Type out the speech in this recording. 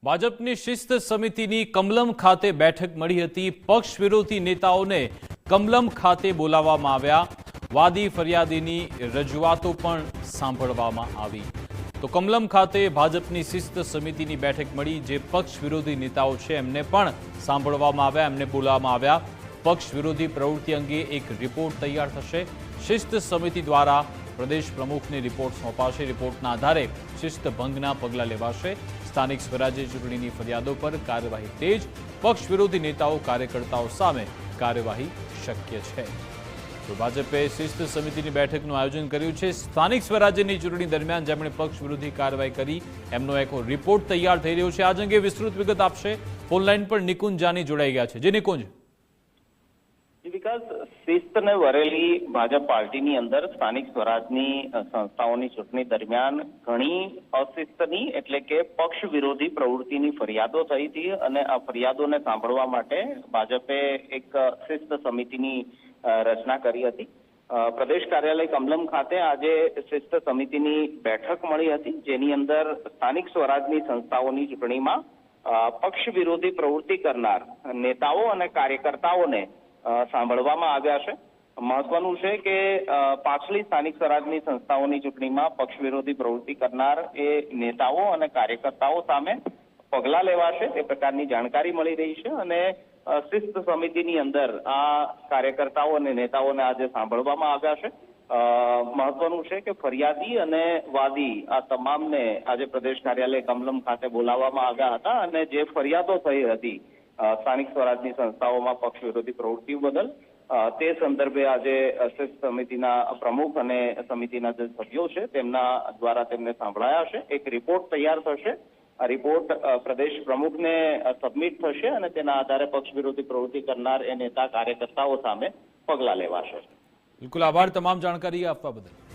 ભાજપની શિસ્ત સમિતિની કમલમ ખાતે બેઠક મળી હતી। પક્ષ વિરોધી નેતાઓને કમલમ ખાતે બોલાવવામાં આવ્યા। વાદી ફરિયાદીની રજૂઆતો પણ સાંભળવામાં આવી। તો કમલમ ખાતે ભાજપની શિસ્ત સમિતિની બેઠક મળી। જે પક્ષ વિરોધી નેતાઓ છે એમને પણ સાંભળવામાં આવ્યા, એમને બોલાવવામાં આવ્યા। પક્ષ વિરોધી પ્રવૃત્તિ અંગે એક રિપોર્ટ તૈયાર થશે। શિસ્ત સમિતિ દ્વારા પ્રદેશ પ્રમુખને રિપોર્ટ સોંપાશે। રિપોર્ટના આધારે શિસ્ત ભંગના પગલાં લેવાશે। સ્થાનિક સ્વરાજ્ય ચૂંટણીની ફરિયાદો પર કાર્યવાહી તેજ। પક્ષ વિરોધી નેતાઓ કાર્યકર્તાઓ સામે કાર્યવાહી શક્ય છે। તો ભાજપે શિસ્ત સમિતિની બેઠકનું આયોજન કર્યું છે। સ્થાનિક સ્વરાજ્યની ચૂંટણી દરમિયાન જેમણે પક્ષ વિરોધી કાર્યવાહી કરી એમનો એક રિપોર્ટ તૈયાર થઈ રહ્યો છે। આજ અંગે વિસ્તૃત વિગત આપશે ફોનલાઈન પર નિકુંજ જાની જોડાઈ ગયા છે। જે નિકુંજ, વિકાસ, શિસ્તને વરેલી ભાજપ પાર્ટીની અંદર સ્થાનિક સ્વરાજની સંસ્થાઓની ચૂંટણી દરમિયાન ઘણી અશિસ્તની એટલે કે પક્ષ વિરોધી પ્રવૃત્તિની ફરિયાદો થઈ હતી અને આ ફરિયાદોને સાંભળવા માટે ભાજપે એક શિસ્ત સમિતિની રચના કરી હતી। પ્રદેશ કાર્યાલય કમલમ ખાતે આજે શિસ્ત સમિતિની બેઠક મળી હતી, જેની અંદર સ્થાનિક સ્વરાજની સંસ્થાઓની ચૂંટણીમાં પક્ષ વિરોધી પ્રવૃત્તિ કરનાર નેતાઓ અને કાર્યકર્તાઓને સાંભળવામાં આવ્યા છે। મહત્વનું છે કે પાછલી સ્થાનિક સ્વરાજની સંસ્થાઓની ચૂંટણીમાં પક્ષ વિરોધી પ્રવૃત્તિ કરનાર એ નેતાઓ અને કાર્યકર્તાઓ સામે પગલાં લેવાશે તે પ્રકારની જાણકારી મળી રહી છે અને શિસ્ત સમિતિની અંદર આ કાર્યકર્તાઓ અને નેતાઓને આજે સાંભળવામાં આવ્યા છે। મહત્વનું છે કે ફરિયાદી અને વાદી આ તમામને આજે પ્રદેશ કાર્યાલય કમલમ ખાતે બોલાવવામાં આવ્યા હતા અને જે ફરિયાદો થઈ હતી સ્થાનિક સ્વરાજની સંસ્થાઓમાં પક્ષ વિરોધી પ્રવૃત્તિઓ બદલ તે સંદર્ભે આજે શિસ્ત સમિતિના પ્રમુખ અને સમિતિના જે સભ્યો છે તેમના દ્વારા તેમને સાંભળાયા છે। એક રિપોર્ટ તૈયાર થશે। આ રિપોર્ટ પ્રદેશ પ્રમુખને સબમિટ થશે અને તેના આધારે પક્ષ વિરોધી પ્રવૃત્તિ કરનાર એ નેતા કાર્યકર્તાઓ સામે પગલાં લેવાશે। બિલકુલ આભાર તમામ જાણકારી આપવા બદલ।